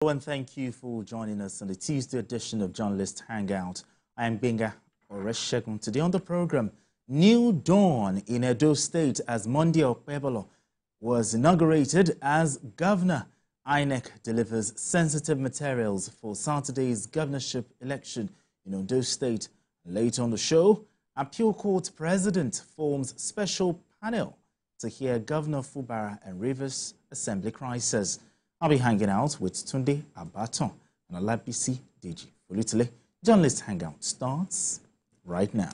And thank you for joining us on the Tuesday edition of Journalist Hangout. I am Benga Oreshegun. Today on the program, new dawn in Edo State as Monday Okpebholo was inaugurated as governor. INEC delivers sensitive materials for Saturday's governorship election in Edo State. Later on the show, Appeal Court President forms special panel to hear Governor Fubara and Rivers Assembly crisis. I'll be hanging out with Tunde Abaton and Alabisi Deji Folutile. Journalist Hangout starts right now.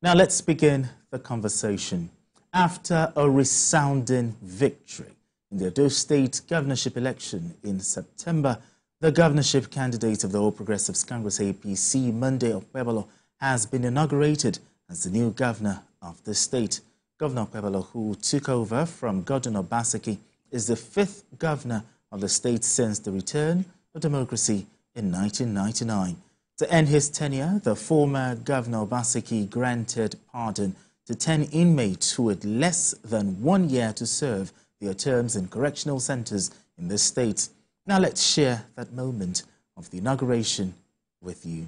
Now let's begin the conversation. After a resounding victory in the Edo State governorship election in September, the governorship candidate of the All Progressives Congress APC, Monday Okpebholo, has been inaugurated as the new governor of the state. Governor Okpebholo, who took over from Godwin Obaseki, is the fifth governor of the state since the return of democracy in 1999. To end his tenure, the former Governor Obaseki granted pardon to 10 inmates who had less than 1 year to serve their terms in correctional centers in the state. Now let's share that moment of the inauguration with you.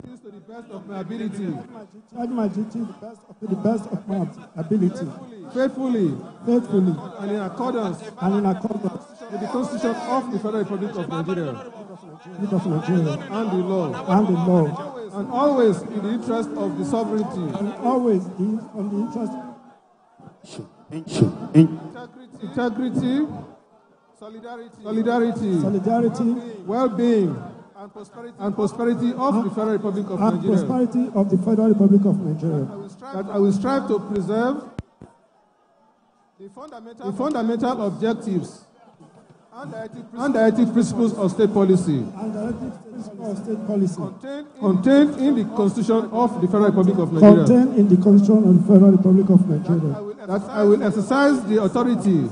To the best of my ability. I my duty to the best of my ability. Faithfully. And in accordance. With the Constitution of the Federal Republic of Nigeria. And the law. And always in the interest of the sovereignty. And always on the interest. Integrity. Solidarity. Well-being. And prosperity of the Federal Republic of Nigeria. Prosperity of the Federal Republic of Nigeria. That I will strive to preserve the fundamental objectives and the ethic principles of state policy. Contained in the Constitution of the Federal Republic of Nigeria. Contained in the Constitution of the Federal Republic of Nigeria. That I will exercise the authority.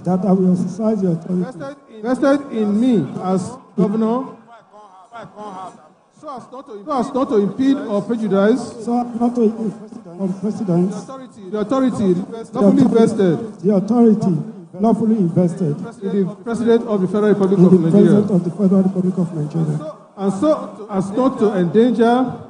Vested in me as governor. So as not to impede or prejudice. So as not to impede on President. The authority lawfully vested. The authority lawfully invested. In the President of the Federal Republic of Nigeria. President of the Federal Republic of Nigeria. And so as not to endanger.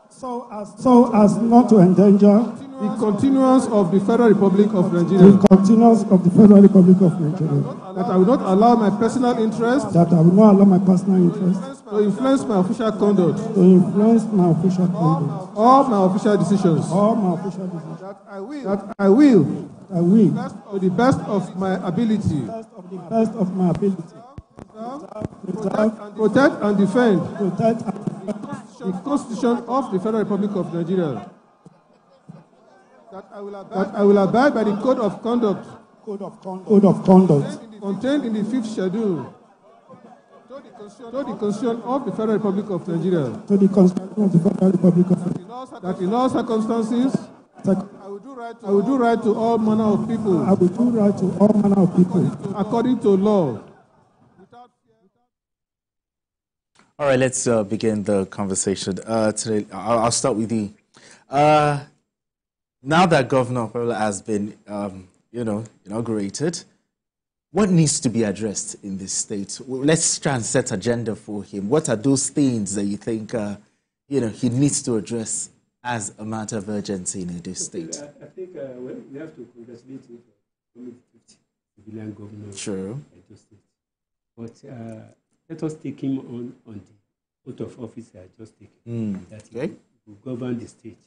So as not to endanger. The continuance of the Federal Republic of Nigeria. The continuance of the Federal Republic of Nigeria. That I will not allow my personal interest. That I will not allow my personal interest. To influence my official conduct. To influence my official conduct. All my official decisions. All my official decisions. That I will. To the best of my ability. Protect and defend. The Constitution of the Federal Republic of Nigeria. That I will abide by the Code of Conduct. Contained in the 5th schedule. To the Constitution of the Federal Republic of Nigeria. That in all circumstances, I will do right to all manner of people. According to law. All right, let's begin the conversation. Today, I'll start with you. Now that Governor Okpebholo has been, inaugurated, what needs to be addressed in this state? Let's try and set agenda for him. What are those things that you think, he needs to address as a matter of urgency in this state? I think we have to congratulate him for the civilian governor. True. But let us take him on the oath of office he has just taken. That he will govern the state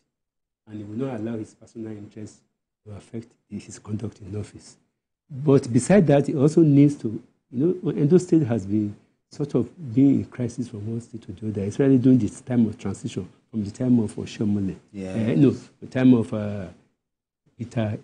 and he will not allow his personal interests to affect his conduct in office. But besides that, he also needs to, Edo State has been sort of being in crisis from one state to the other, especially during this time of transition, from the time of Oshomole. The time of Ita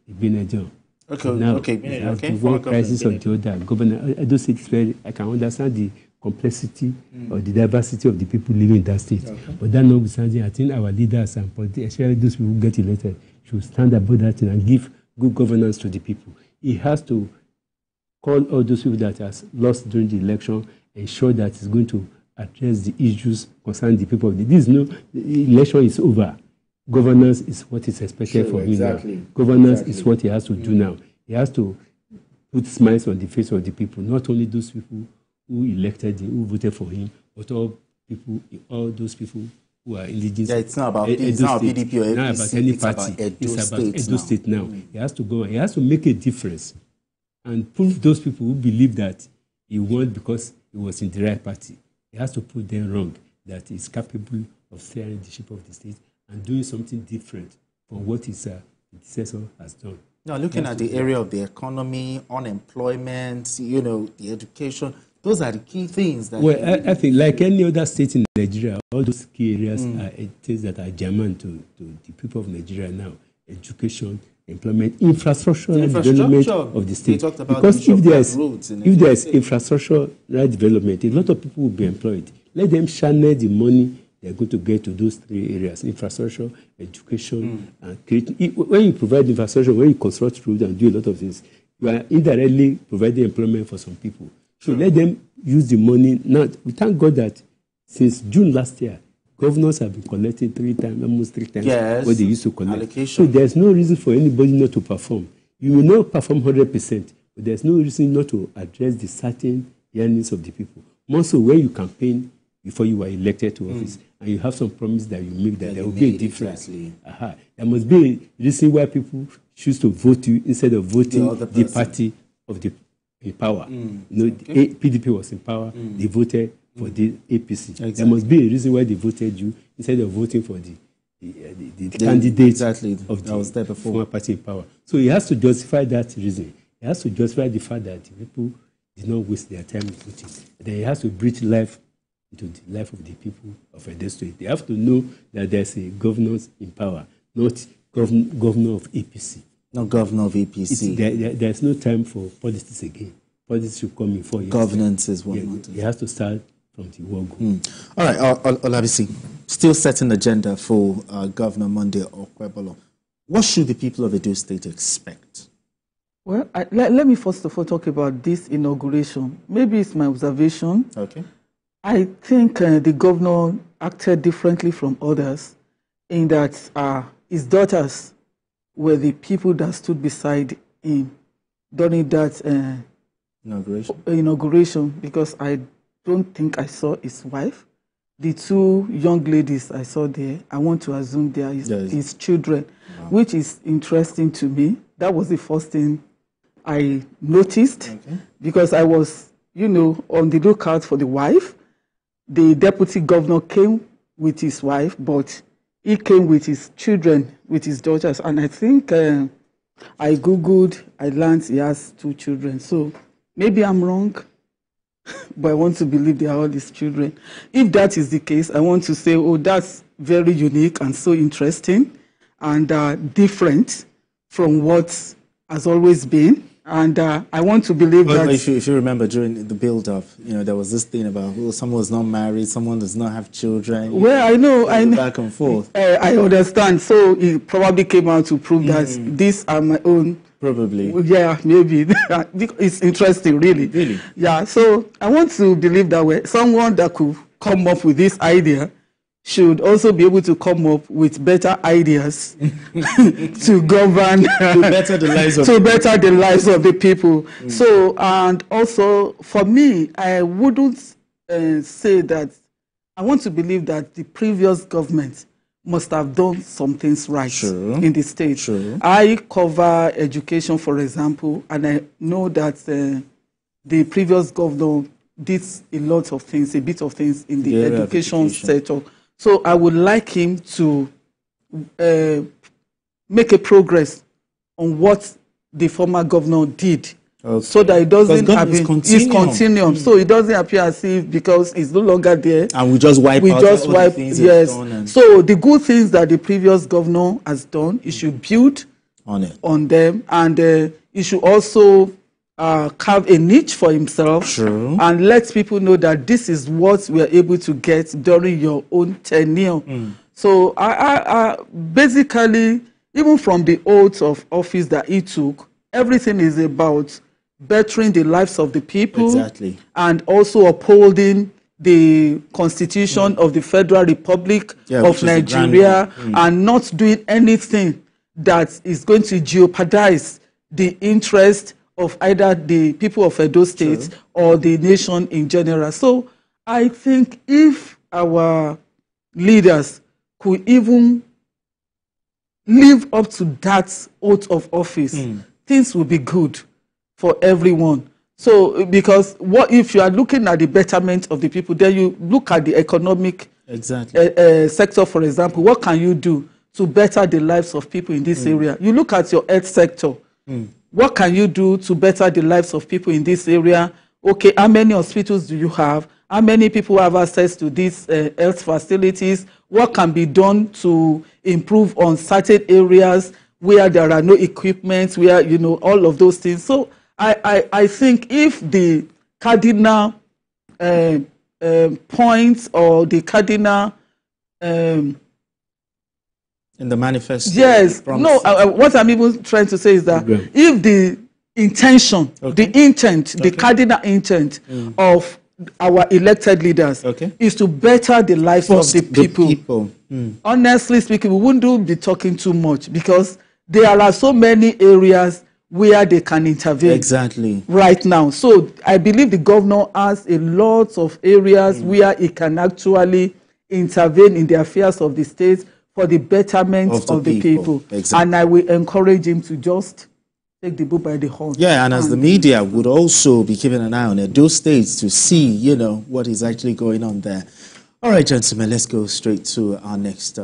Ibenejo. Okay. One crisis or the other. Governor Edo State is very, I can understand the complexity or the diversity of the people living in that state. But that notwithstanding, I think our leaders and politicians, especially those people who get elected, should stand above that thing and give good governance to the people. He has to call all those people that has lost during the election, ensure that he's going to address the issues concerning the people. The election is over. Governance is what is expected from him now. Governance is what he has to do now. He has to put smiles on the face of the people, not only those people who elected him, who voted for him, but all those people who are indigenous. Yeah, it's not about PDP or APC. Not about any party. It's about Edo State now. He has to go. He has to make a difference and prove those people who believe that he won because he was in the right party. He has to prove them wrong, that he's capable of steering the ship of the state and doing something different from what his predecessor has done. Now, looking at the area of the economy, unemployment, the education, those are the key things. I think like any other state in Nigeria, all those key areas are things that are germane to the people of Nigeria now. Education, employment, infrastructure development of the state. Because if there is infrastructure development, a lot of people will be employed. Let them channel the money they're going to get to those three areas: infrastructure, education, and creating. When you provide infrastructure, when you construct roads and do a lot of things, you are indirectly providing employment for some people. So let them use the money. Now, we thank God that since June last year, governors have been collecting almost three times what they used to collect. Allocation. So there's no reason for anybody not to perform. You will not perform 100%, but there's no reason not to address the certain yearnings of the people. More so when you campaign before you are elected to office, and you have some promise that you make that there will be a difference. There must be a reason why people choose to vote you instead of voting the party of the in power. PDP was in power. They voted for the APC. Exactly. There must be a reason why they voted you instead of voting for the candidate of the former party in power. So he has to justify that reason. He has to justify the fact that the people did not waste their time voting. Then he has to breathe life into the life of the people of Edo State. They have to know that there's a governor in power, not governor of APC. Not governor of APC. There's no time for politics again. Politics should come in 4 years. Governance is what matters. It has to start from the war goal. All right, Olabisi, still setting the agenda for Governor Monday Okpebholo. What should the people of Edo State expect? Well, let me first of all talk about this inauguration. Maybe it's my observation. Okay. I think the governor acted differently from others in that his daughters were the people that stood beside him during that inauguration, because I don't think I saw his wife. The two young ladies I saw there, I want to assume they are his children, which is interesting to me. That was the first thing I noticed, because I was, on the lookout for the wife. The deputy governor came with his wife, but he came with his children, with his daughters. And I think I Googled, I learned he has 2 children. So maybe I'm wrong, but I want to believe they are all his children. If that is the case, I want to say, oh, that's very unique and so interesting and different from what has always been. And I want to believe that... If you remember, during the build-up, there was this thing about, someone was not married, someone does not have children. Well, I know. Back and forth. I understand. So he probably came out to prove that these are my own... Probably. Yeah, maybe. It's interesting, really. Really? Yeah, so I want to believe that way. Someone that could come up with this idea should also be able to come up with better ideas to govern, to better the lives of the people. So, and also for me, I wouldn't say that, I want to believe that the previous government must have done some things right in the state. I cover education, for example, and I know that the previous governor did a lot of things, a bit of things in the education sector. So I would like him to make a progress on what the former governor did, so that it doesn't happen. It's continuum. So it doesn't appear as if because it's no longer there, and we just wipe out all the things he's done. So the good things that the previous governor has done, he should build on them, and he should also carve a niche for himself and let people know that this is what we are able to get during your own tenure. So I basically, even from the oath of office that he took, everything is about bettering the lives of the people and also upholding the Constitution of the Federal Republic of Nigeria and not doing anything that is going to jeopardize the interest of either the people of Edo State or the nation in general. So I think if our leaders could even live up to that oath of office, things will be good for everyone. So, because what if you are looking at the betterment of the people, then you look at the economic sector, for example. What can you do to better the lives of people in this area? You look at your health sector. What can you do to better the lives of people in this area? Okay, how many hospitals do you have? How many people have access to these health facilities? What can be done to improve on certain areas where there are no equipment, where, you know, all of those things. So I think if the cardinal points or the cardinal in the manifesto. Yes. No, what I'm even trying to say is that if the intention, the intent, the cardinal intent of our elected leaders is to better the lives of the people. Honestly speaking, we wouldn't be talking too much because there are so many areas where they can intervene right now. So I believe the governor has a lot of areas where he can actually intervene in the affairs of the state for the betterment of the people. And I will encourage him to just take the bull by the horn. Yeah, and as the media would also be keeping an eye on Edo State to see, you know, what is actually going on there. All right, gentlemen, let's go straight to our next